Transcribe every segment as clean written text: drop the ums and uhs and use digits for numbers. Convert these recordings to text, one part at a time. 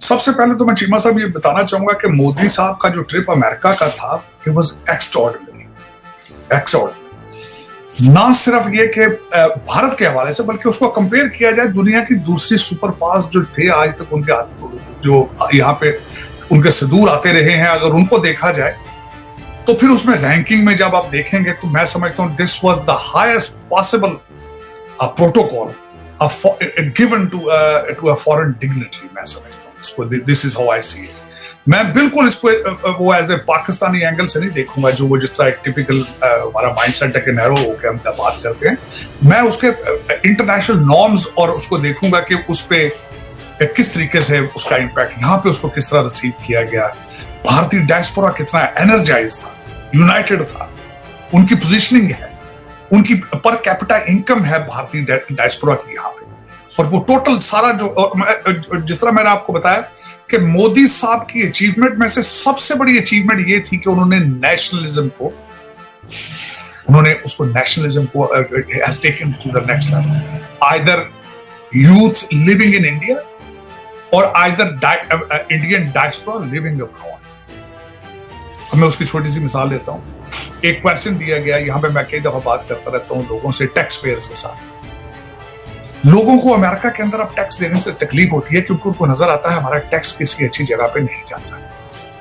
सबसे पहले तो मैं चीमा साहब ये बताना चाहूंगा कि मोदी साहब का जो ट्रिप अमेरिका का था, इट वाज एक्स्ट्राऑर्डिनरी। ना सिर्फ ये कि भारत के हवाले से, बल्कि उसको कंपेयर किया जाए दुनिया की दूसरी सुपर पावर्स जो थे आज तक, उनके जो यहाँ पे उनके से दूर आते रहे हैं, अगर उनको देखा जाए तो फिर उसमें रैंकिंग में जब आप देखेंगे तो मैं समझता हूँ this was the highest possible protocol given to a foreign dignitary. मैं समझता हूँ इसको, this is how I see it. मैं बिल्कुल इसको वो एज ए पाकिस्तानी एंगल से नहीं देखूंगा, जो वो जिस तरह एक टिपिकल हमारा माइंडसेट है कि नैरो होकर हम बात करते हैं। मैं उसके इंटरनेशनल नॉर्म्स और उसको देखूंगा कि उस पे किस तरीके से उसका इम्पैक्ट, यहाँ पे उसको किस तरह रिसीव किया गया, भारतीय डायस्पोरा कितना एनर्जाइज था, यूनाइटेड था, उनकी पोजीशनिंग है, उनकी पर कैपिटा इनकम है भारतीय डायस्पोरा की यहाँ पे, और वो टोटल सारा जो जिस तरह मैंने आपको बताया कि मोदी साहब की अचीवमेंट में से सबसे बड़ी अचीवमेंट ये थी कि उन्होंने नेशनलिज्म को has taken to the next level. Either youth living in India or either Indian diaspora living abroad. अब मैं उसकी छोटी सी मिसाल लेता हूँ। एक क्वेश्चन दिया गया, यहाँ पे मैं कई दफा बात करता रहता हूँ लोगों से, टैक्स पेयर्स के साथ। लोगों को अमेरिका के अंदर अब टैक्स देने से तकलीफ होती है क्योंकि उनको नजर आता है हमारा टैक्स किसी अच्छी जगह पे नहीं जाता है,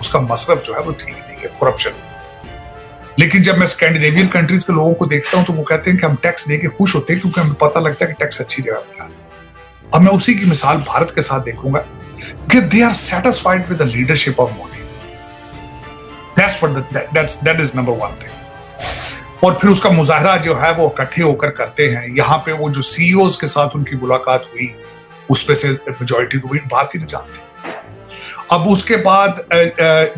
उसका मसरफ जो है वो ठीक नहीं है, करप्शन। लेकिन जब मैं स्कैंडिनेवियन कंट्रीज के लोगों को देखता हूं तो वो कहते हैं कि हम टैक्स देके खुश होते हैं क्योंकि हमें पता लगता है कि टैक्स अच्छी जगह पे जा रहा है। अब मैं उसी की मिसाल भारत के साथ देखूंगा कि they are satisfied with the leadership of Modi. That is number one thing. और फिर उसका मुजाहरा जो है वो इकट्ठे होकर करते हैं। यहाँ पे वो जो सीईओज के साथ उनकी मुलाकात हुई, उस पे से मेजॉरिटी को भी भारतीय नहीं जानते। अब उसके बाद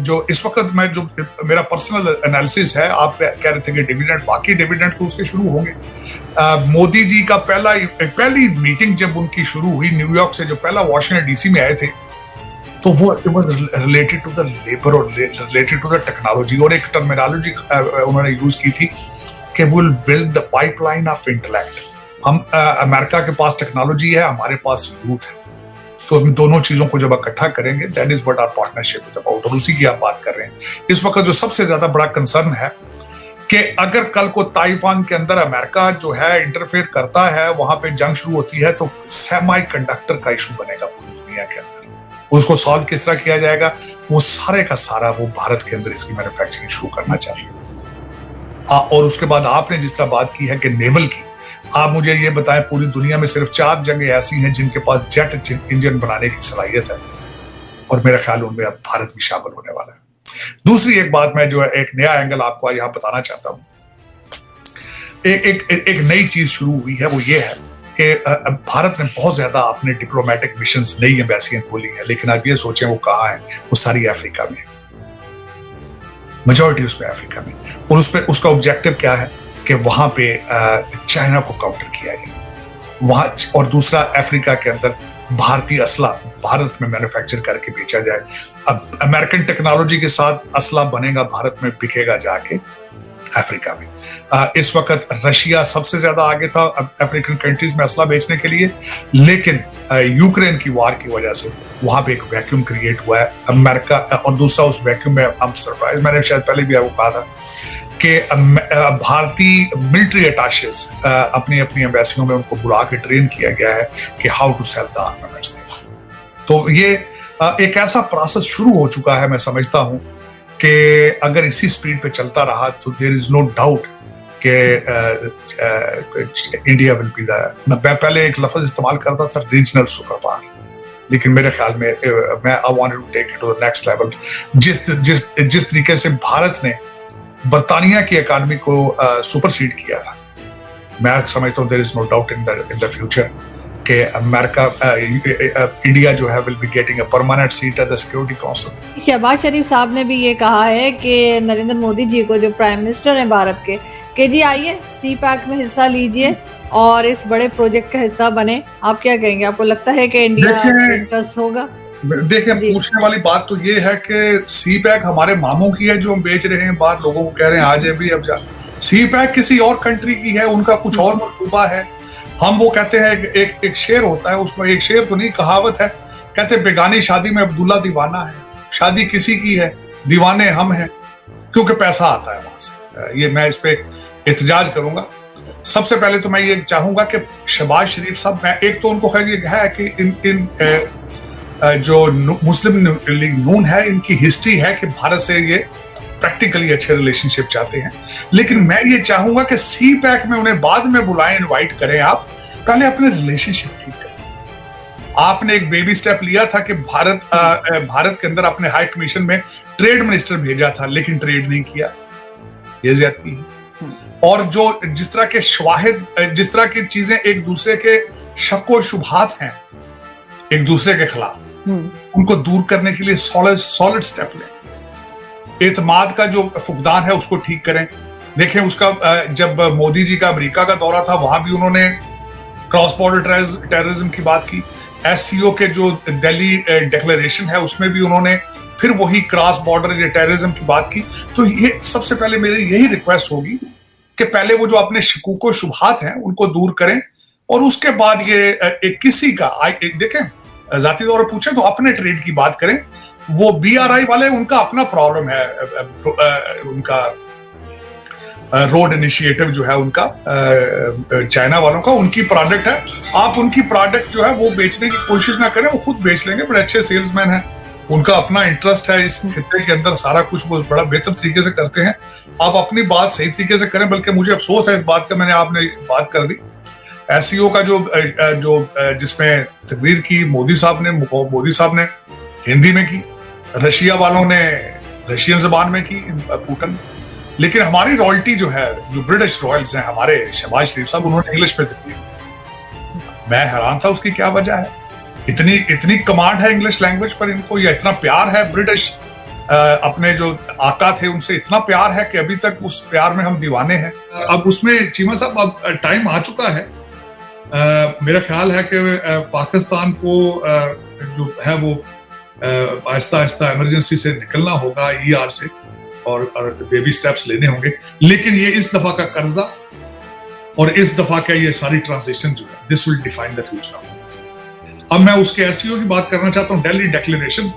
जो इस वक्त मैं जो मेरा पर्सनल एनालिसिस है, आप कह रहे थे कि डिविडेंड, वाकई डिविडेंड तो उसके शुरू होंगे। मोदी जी का पहली मीटिंग जब उनकी शुरू हुई न्यूयॉर्क से, जो पहला वॉशिंगटन डीसी में आए थे, तो वो it was related to the labour और रिलेटेड टू द टेक्नोलॉजी, और एक टर्मिनोलॉजी उन्होंने यूज की थी कि we will build the pipeline of intellect. हम अमेरिका के पास टेक्नोलॉजी है, हमारे पास यूथ है, तो हम दोनों चीजों को जब इकट्ठा करेंगे, that is what our partnership is about. और उसी की आप बात कर रहे हैं। इस वक्त जो सबसे ज्यादा बड़ा कंसर्न है कि अगर कल को ताइवान के अंदर अमेरिका जो है इंटरफेयर करता है, वहां पे जंग शुरू होती है, तो सेमी कंडक्टर का इशू बनेगा पूरी दुनिया के अंदर। उसको सॉल्व किस तरह किया जाएगा, वो सारे का सारा वो भारत के अंदर इसकी मैन्युफैक्चरिंग शुरू करना चाहिए। और उसके बाद आपने जिस तरह बात की है कि नेवल की, आप मुझे ये बताएं, पूरी दुनिया में सिर्फ 4 जगह ऐसी हैं जिनके पास जेट इंजन बनाने की सलाहियत है, और मेरा ख्याल उनमें अब भारत भी शामिल होने वाला है। दूसरी एक बात मैं जो है एक नया एंगल आपको यहाँ बताना चाहता हूँ। एक नई चीज शुरू हुई है, वो ये है कि भारत ने बहुत ज्यादा अपने डिप्लोमेटिक मिशंस, नई एम्बेसियां खोली हैं, लेकिन आप ये सोचें वो कहाँ है, वो सारी अफ्रीका में, मेजॉरिटी उसमें अफ्रीका में। और उसका ऑब्जेक्टिव क्या है कि वहां पे चाइना को काउंटर किया जाए वहां, और दूसरा अफ्रीका के अंदर भारतीय असला भारत में मैन्युफैक्चर करके बेचा जाए। अब अमेरिकन टेक्नोलॉजी के साथ असला बनेगा भारत में, बिकेगा जाके अफ्रीका में। इस वक्त रशिया सबसे ज्यादा आगे था अफ्रीकन कंट्रीज में असला बेचने के लिए, लेकिन यूक्रेन की वार की वजह से वहां पे एक वैक्यूम क्रिएट हुआ है अमेरिका। और दूसरा, उस वैक्यूम में हम सरप्राइज, मैंने शायद पहले भी आपको कहा था कि भारतीय मिलिट्री अटैचेस अपनी एम्बेसियों में उनको बुला के ट्रेन किया गया है कि how to sell the armaments. तो ये एक ऐसा प्रोसेस शुरू हो चुका है, मैं समझता हूँ कि अगर इसी स्पीड पे चलता रहा तो देयर इज नो डाउट कि इंडिया विल बी द, मैं पहले एक लफ्ज इस्तेमाल करता था रीजनल सुपर पावर, लेकिन मेरे ख्याल में मैं I wanted to take it to the next level. जिस तरीके से भारत ने बर्तानिया की इकानमी को सुपरसीड किया था, मैं समझता हूँ there is no doubt in the future कि अमेरिका इंडिया जो है will be getting a permanent seat at the security council. Shahbaz Sharif sahab ने भी ये कहा है कि नरेंद्र मोदी जी को, जो प्राइम मिनिस्टर हैं भारत के, कि जी आइए सी पैक में हिस्सा लीजिए और इस बड़े प्रोजेक्ट का हिस्सा बने। आप क्या कहेंगे, आपको लगता है कि इंडिया इंटरेस्ट होगा? देखिए, पूछने वाली बात तो ये है कि सी पैक हमारे मामू की है जो हम बेच रहे हैं बाहर, लोगों को कह रहे हैं आज भी अब जा। सी पैक किसी और कंट्री की है, उनका कुछ और मनसूबा है। हम वो कहते हैं एक शेर होता है, उसमें एक शेर तो नहीं, कहावत है कहते बेगानी शादी में अब्दुल्ला दीवाना है, शादी किसी की है, दीवाने हम हैं, क्योंकि पैसा आता है वहां से। ये मैं इस पे एहतजाज करूंगा। सबसे पहले तो मैं ये चाहूंगा कि शहबाज शरीफ साहब, मैं एक तो उनको है कि इन जो मुस्लिम लीग नून है, इनकी हिस्ट्री है कि भारत से ये प्रैक्टिकली अच्छे रिलेशनशिप चाहते हैं, लेकिन मैं ये चाहूंगा कि सी पैक में उन्हें बाद में बुलाएं, इनवाइट करें। आप पहले अपने रिलेशनशिप ठीक करें। आपने एक बेबी स्टेप लिया था कि भारत के अंदर अपने हाई कमीशन में ट्रेड मिनिस्टर भेजा था, लेकिन ट्रेड नहीं किया, ये ज्यादती है। और जो जिस तरह के शवाहिद, जिस तरह की चीजें एक दूसरे के शक व शुबहात हैं एक दूसरे के खिलाफ, उनको दूर करने के लिए सॉलिड स्टेप लें। एतमाद का जो फुकदान है उसको ठीक करें। देखें, उसका जब मोदी जी का अमेरिका का दौरा था, वहां भी उन्होंने क्रॉस बॉर्डर टेररिज्म की बात की। SCO के जो दिल्ली डिक्लेरेशन है उसमें भी उन्होंने फिर वही क्रॉस बॉर्डर टेररिज्म की बात की। तो ये सबसे पहले मेरी यही रिक्वेस्ट होगी कि पहले वो जो अपने शकूक व शुबहात हैं उनको दूर करें, और उसके बाद ये किसी का देखें, जाती तौर पर पूछें तो अपने ट्रेड की बात करें। वो BRI वाले, उनका अपना प्रॉब्लम है, उनका रोड इनिशिएटिव जो है उनका चाइना वालों का, उनकी प्रोडक्ट है। आप उनकी प्रोडक्ट जो है वो बेचने की कोशिश ना करें, वो खुद बेच लेंगे, बड़े अच्छे सेल्समैन हैं, उनका अपना इंटरेस्ट है इस खित्ते के अंदर, सारा कुछ वो बड़ा बेहतर तरीके से करते हैं। आप अपनी बात सही तरीके से करें। बल्कि मुझे अफसोस है इस बात का, मैंने आपने बात कर दी SCO का जो जिसमें तकरीर की मोदी साहब ने हिंदी में की, रशिया वालों ने रशियन जबान में की, पुतिन। लेकिन हमारी रॉयल्टी जो है, जो ब्रिटिश रॉयल्स हैं हमारे, शहबाज शरीफ साहब, उन्होंने इंग्लिश में तकरीर की। मैं हैरान था उसकी क्या वजह है। इतनी कमांड है इंग्लिश लैंग्वेज पर इनको, या इतना प्यार है ब्रिटिश अपने जो आका थे उनसे, इतना प्यार है कि अभी तक उस प्यार में हम दीवाने हैं। अब उसमें चीमा साहब, अब टाइम आ चुका है। मेरा ख्याल है कि पाकिस्तान को जो है वो आहिस्ता आहिस्ता इमरजेंसी से निकलना होगा, ER से, और बेबी स्टेप्स लेने होंगे। लेकिन ये इस दफा का कर्जा और इस दफा का ये सारी ट्रांजिशन जो है, this will define the future. अब मैं उसके SCO की बात करना चाहता हूँ। दिल्ली डिक्लेरेशन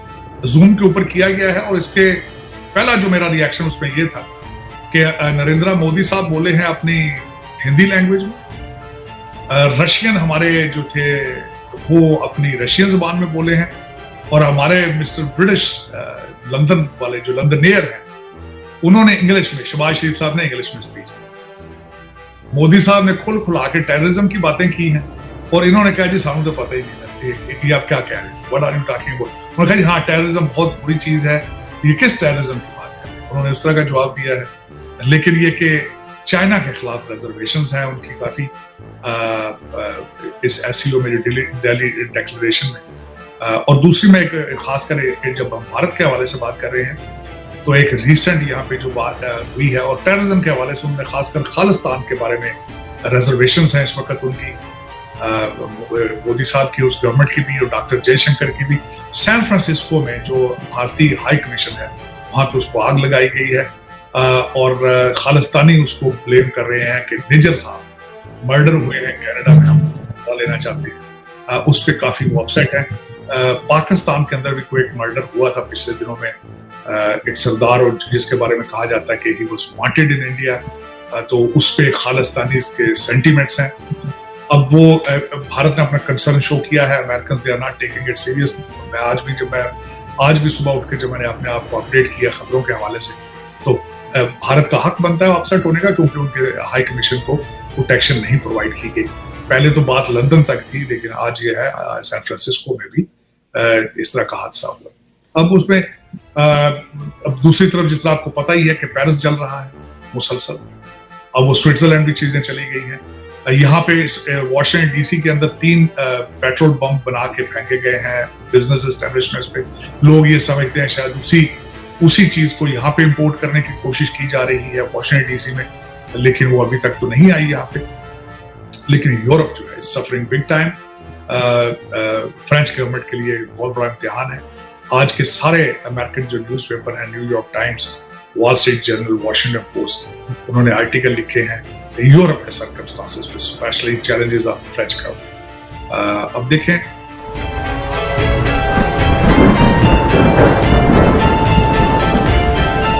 जूम के ऊपर किया गया है, और इसके पहला जो मेरा रिएक्शन उसमें ये था कि नरेंद्र मोदी साहब बोले हैं अपनी हिंदी लैंग्वेज में, रशियन हमारे जो थे वो अपनी रशियन जबान में बोले हैं, और हमारे मिस्टर ब्रिटिश लंदन वाले जो लंदनियर हैं उन्होंने इंग्लिश में, शहबाज शरीफ साहब ने इंग्लिश में स्पीच दी। मोदी साहब ने खुला के टेररिज्म की बातें की हैं, और इन्होंने कहा जी सामने तो पता ही नहीं ये आप क्या कह रहे हैं, what are you talking about. उन्होंने कहा जी हाँ, टेररिज्म बहुत बुरी चीज है, ये किस टेररिज्म की बात है। उन्होंने उस तरह का जवाब दिया है। लेकिन ये कि चाइना के खिलाफ रिजर्वेशंस हैं उनकी काफी इस SCO में, जो दिल्ली डिक्लेरेशन में। और दूसरी में एक खासकर जब हम भारत के हवाले से बात कर रहे हैं, तो एक रिसेंट यहाँ पे जो बात हुई है, और टेररिज्म के हवाले से उन्होंने खासकर खालिस्तान के बारे में रिजर्वेशंस हैं इस वक्त उनकी, मोदी साहब की, उस गवर्नमेंट की भी, और डॉक्टर जयशंकर की भी। सैन फ्रांसिस्को में जो भारतीय हाई कमीशन है वहां पे उसको आग लगाई गई है, और खालिस्तानी उसको ब्लेम कर रहे हैं कि निजर साहब मर्डर हुए हैं कनाडा में, हम लेना चाहते हैं। उस पर काफी वो अपसेट है। पाकिस्तान के अंदर भी कोई एक मर्डर हुआ था पिछले दिनों में, एक सरदार, और जिसके बारे में कहा जाता है कि he was wanted in India, तो उस पे खालिस्तानी के सेंटीमेंट्स हैं। अब वो भारत ने अपना कंसर्न शो किया है, Americans they are not taking it serious. मैं आज भी सुबह उठ के जब मैंने अपने आप को अपडेट किया खबरों के हवाले से, तो भारत का हक बनता है अपसेट होने का, क्योंकि उनके हाई कमीशन को प्रोटेक्शन नहीं प्रोवाइड की गई। पहले तो बात लंदन तक थी, लेकिन आज ये है सैन फ्रांसिस्को में भी इस तरह का हादसा हुआ। अब उसमें अब दूसरी तरफ जिस तरह आपको पता ही है कि पेरिस जल रहा है मुसलसल, अब वो स्विट्जरलैंड भी चीजें चली गई हैं। यहाँ पे वॉशिंगटन DC के अंदर 3 पेट्रोल बम बना के फेंके गए हैं बिजनेस एस्टेब्लिशमेंट्स पे। लोग ये समझते हैं शायद उसी चीज को यहाँ पे इंपोर्ट करने की कोशिश की जा रही है वॉशिंगटन DC में, लेकिन वो अभी तक तो नहीं आई यहाँ पे। लेकिन यूरोप जो है suffering big time. French government के लिए बहुत बड़ा इम्तिहान है। आज के सारे अमेरिकन जो न्यूज़पेपर हैं, New York times, wall street journal, Washington post, उन्होंने आर्टिकल लिखे हैं यूरोप के सर्कमस्टांसेस पे, specially challenges of French government. अब देखें